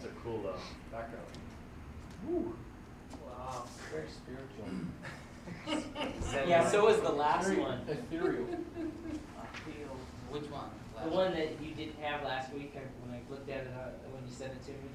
That's a cool background. Woo. Wow. Very spiritual. Yeah, so was the last Very one. ethereal. Which one? The one that you didn't have last week, when I looked at it when you sent it to me.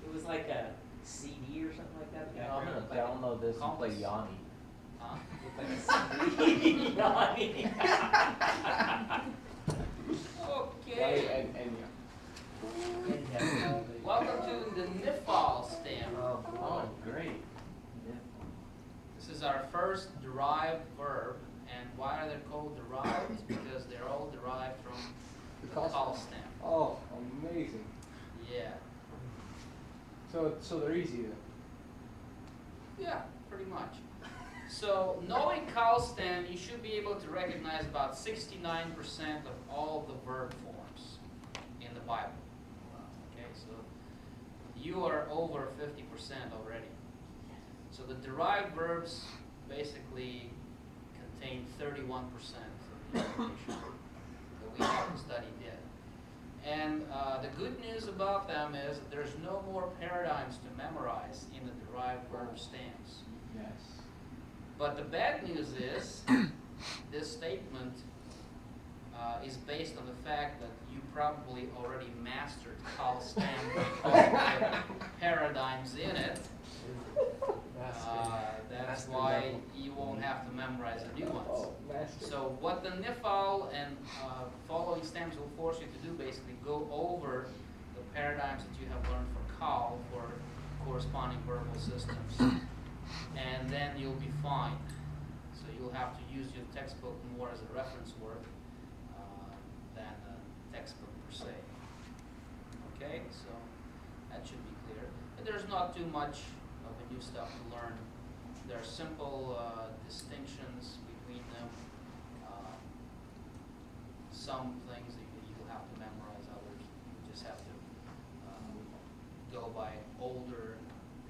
It was like a CD or something like that. The I'm background gonna looked like download this and play compass. Yanni. Huh? looked like a CD. Yanni. Okay. And Welcome to the Nifal stem. Oh, great. This is our first derived verb, and why are they called derived? It's because they're all derived from the call stem. Oh, amazing. Yeah. So they're easy then. Yeah, pretty much. So knowing call stem, you should be able to recognize about 69% of all the verb forms in the Bible. Okay, so you are over 50% already. So the derived verbs basically contain 31% of the information that we have to study yet. And the good news about them is that there's no more paradigms to memorize in the derived verb stems. Yes. But the bad news is this statement is based on the fact that you probably already mastered call stem and all the paradigms in it. That's why you won't have to memorize the new ones. Oh, master. So what the Nifal and following stems will force you to do, basically go over the paradigms that you have learned for call for corresponding verbal systems, and then you'll be fine. So you'll have to use your textbook more as a reference work than a textbook per se. Okay, so that should be clear. But there's not too much of the new stuff to learn. There are simple distinctions between them. Some things that you'll have to memorize, others you just have to go by older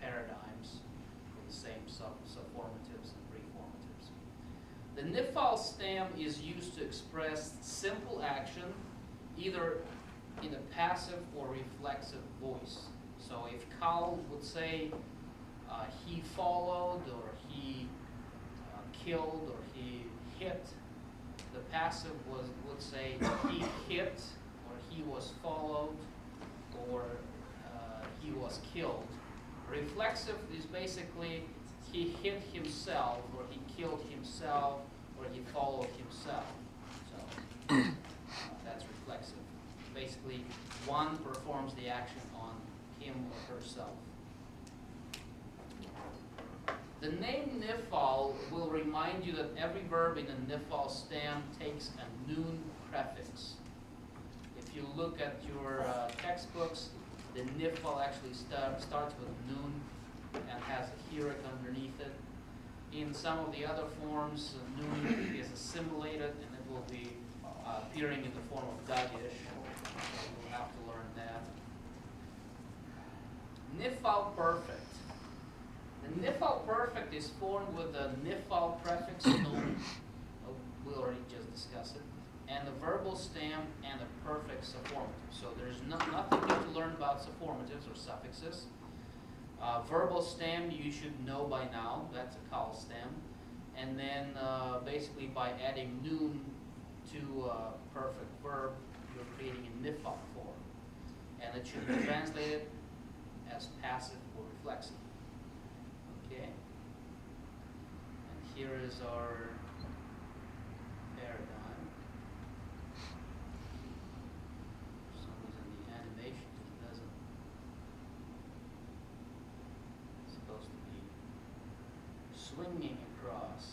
paradigms with the same subformatives and preformatives. The Nifal stem is used to express simple action either in a passive or reflexive voice. So if Kal would say he followed, or he killed, or he hit, the passive would say he hit, or he was followed, or he was killed. Reflexive is basically he hit himself, or he killed himself, or he followed himself. So that's reflexive. Basically, one performs the action on him or herself. The name Nifal will remind you that every verb in a Nifal stem takes a noon prefix. If you look at your textbooks, the Nifal actually starts with noon and has a hieroc underneath it. In some of the other forms, noon is assimilated and it will be appearing in the form of dagesh. We'll have to learn that. Nifal perfect. The Nifal perfect is formed with the Nifal prefix noon. We already just discussed it. And the verbal stem and the perfect subformative. So there's nothing new to learn about subformatives or suffixes. Verbal stem you should know by now. That's a call stem. And then basically by adding noon to a perfect verb, you're creating a Nifal form. And it should be translated as passive or reflexive. Okay? And here is our paradigm. For some reason the animation just doesn't. It's supposed to be swinging across.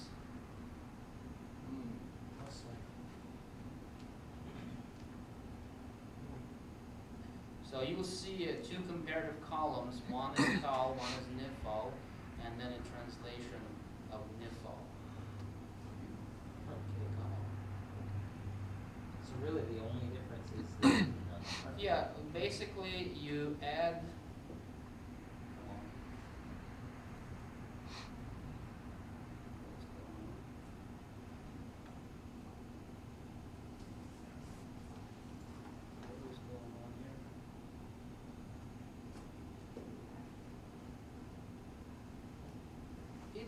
So you will see two comparative columns. One is Kal, one is Nifal, and then a translation of Nifal. Okay, Kal. So really the only difference is the Yeah, basically you add. Come on. What's going on? What is going on here?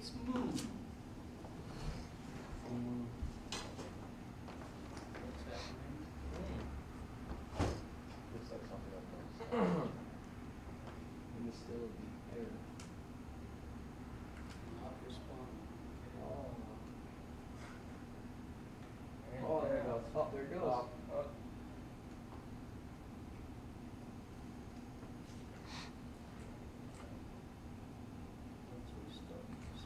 It's moon. Mm. What's happening? Looks like something like this. In the still of the air. Not responding. Oh. Oh, there it goes. Oh, there it goes. Oh. Let's restart this.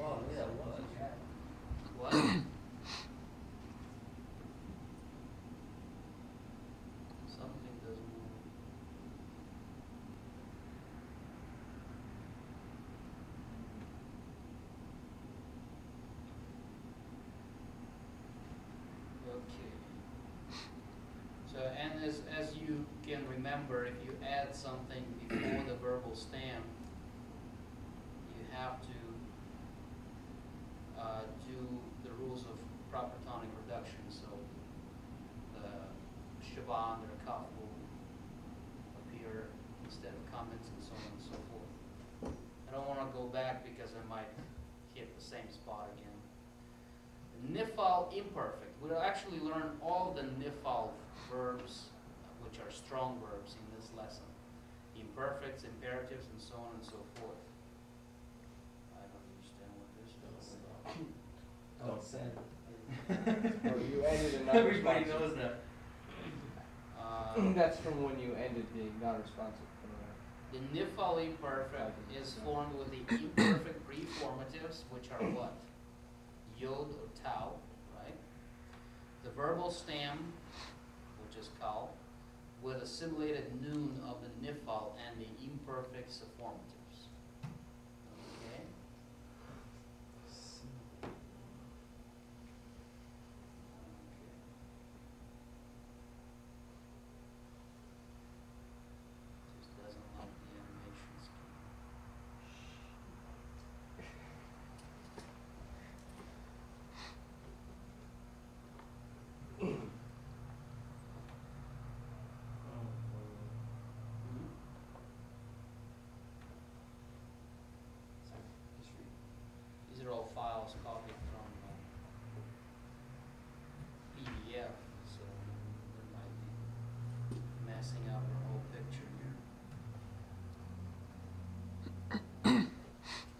Oh, yeah, it was. What? Something doesn't move. Okay. So, and as you can remember, if you add something before the verbal stem, you have to do the rules of proper tonic reduction. So the Shaban or Kaf will appear instead of comments and so on and so forth. I don't want to go back because I might hit the same spot again. Nifal imperfect. We'll actually learn all the Nifal verbs, which are strong verbs in this lesson. Imperfects, imperatives, and so on and so forth. I don't understand what this is about. Don't send. Or you ended a Everybody non-responsive. knows that. That's from when you ended the non-responsive. The Nifal imperfect is formed with the imperfect preformatives, which are what? Yod or tau, right? The verbal stem, which is kal, with a simulated noon of the Nifal and the imperfect suffirmatives. Okay? Just doesn't like the animation scheme. These are all files copied from PDF, so that might be messing up our whole picture here.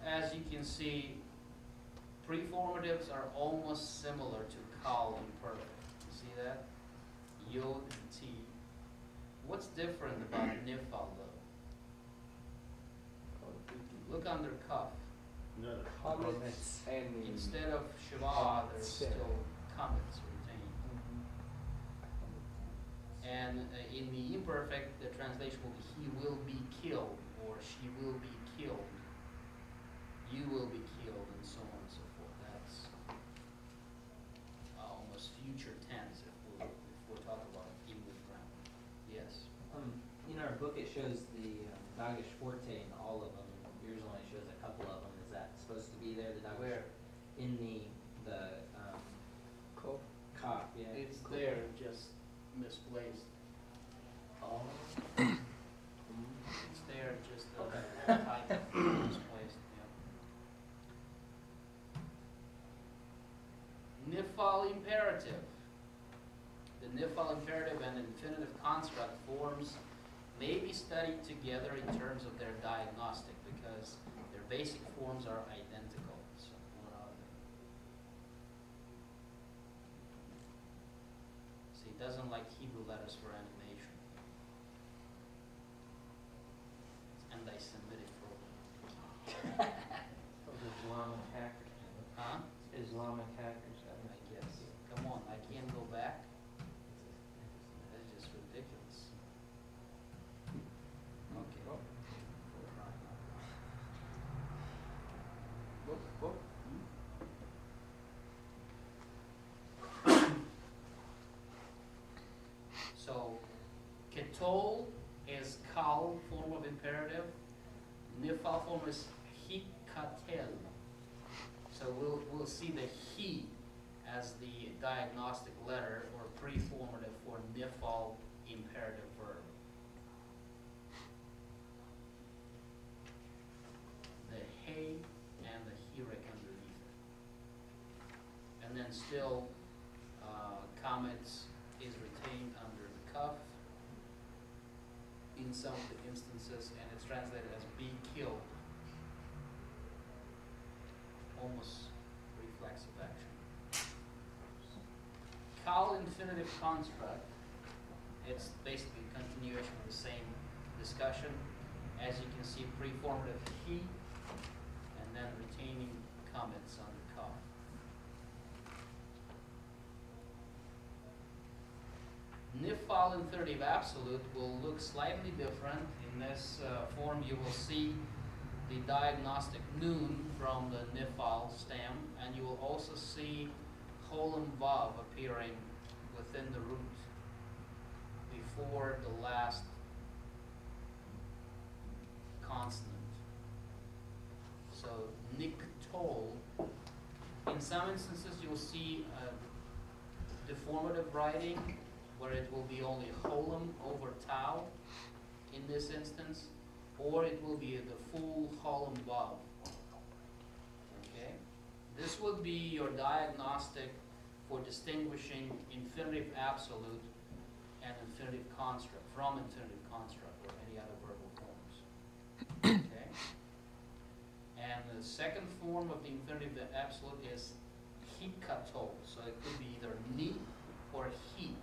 As you can see, preformatives are almost similar to kal imperfect. You see that? Yod and T. What's different about nifal though? Look under kaf. No, the Comments and the. Instead of Shiva, there's still comments retained. And in the imperfect, the translation will be he will be killed, or she will be killed, you will be killed, and so on and so forth. That's almost future tense if we're talking about English grammar. Yes. In our book, it shows the Dagesh Forte in all of them. Yours only shows a couple of them. Is that supposed to be there? The Dagesh Where? in the Cool. cop, yeah. It's there, just misplaced. Oh. It's there, just the Okay. type misplaced, yeah. Nifal imperative. The Nifal imperative and infinitive construct forms may be studied together in terms of their diagnostic because their basic forms are identical. So what are they? See, it doesn't like Hebrew letters for animation. It's anti-Semitic program. Islamic hackers. Huh? Islamic hackers. I guess. Come on, I can't go back. That's just ridiculous. Okay. Oh. We'll try now. Whoop, whoop. Tol is kal, form of imperative. Nifal form is hikatel. So we'll see the he as the diagnostic letter or preformative for nifal imperative verb. The hey and the hirik underneath it. And then still, comments is retained under the cuff in some of the instances, and it's translated as be killed. Almost reflexive action. Kal infinitive construct, it's basically a continuation of the same discussion. As you can see, preformative he, and then retaining comments on the cuff. Nifal infinitive absolute will look slightly different. In this form, you will see the diagnostic noon from the nifal stem, and you will also see cholam vav appearing within the root before the last consonant. So niktol. In some instances, you will see deformative writing where it will be only cholam over tau in this instance, or it will be the full cholam vav. Okay? This would be your diagnostic for distinguishing infinitive absolute and infinitive construct from infinitive construct or any other verbal forms. Okay? And the second form of the infinitive absolute is hikato. So it could be either ni or he.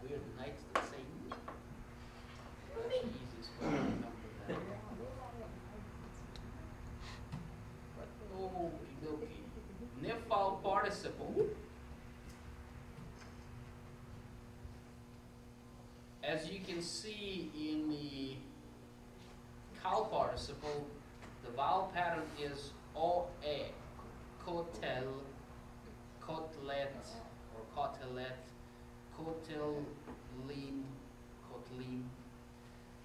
Weird nights that say ni. That's the easiest way to remember that. Okie dokie. Nifal participle. As you can see in the kal participle, the vowel pattern is o-e, kotel, kotlet, or kotelet, kotelim, kotlim.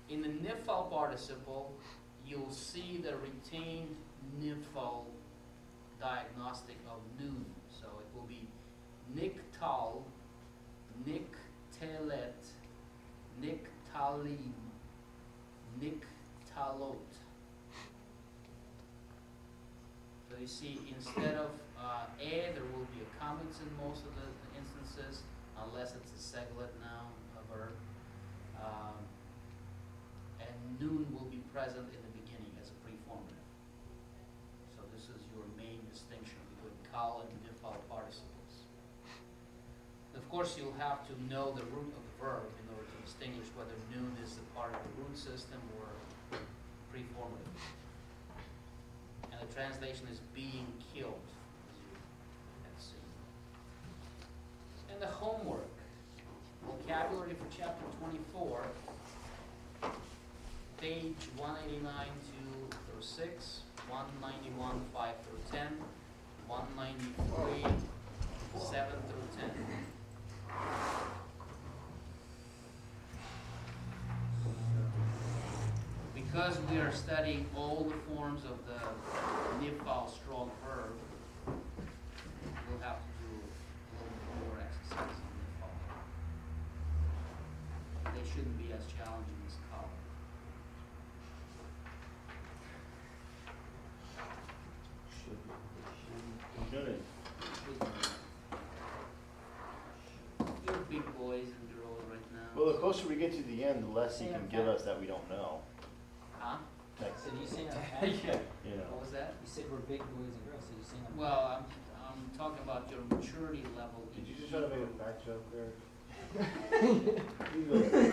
In the nifal participle, you'll see the retained nifal diagnostic of noon. So it will be niktal, niktelet, niktalim, niktalot. So you see, instead of there will be a comments in most of the instances, unless it's a seglet noun, a verb. And noon will be present in the beginning as a preformative. So this is your main distinction between kal and nifal participles. Of course, you'll have to know the root of the verb in order to distinguish whether noon is a part of the root system or preformative. And the translation is being killed, as you have seen. And the homework. Vocabulary for chapter 24, page 189 2 through 6, 191 5 through 10, 193 7 through 10. Because we are studying all the forms of the nifal strong verb, we'll have to do a little more exercise on nifal. They shouldn't be as challenging as kal. Shouldn't. You're big boys and girls right now. Well, the closer we get to the end, the less he can give us that we don't know. Huh? Next, So do you say that? Yeah. you know. What was that? You said we're big boys and girls, so you saying that? Well, I'm talking about your maturity level. Did you just try to make a fact joke there? You go.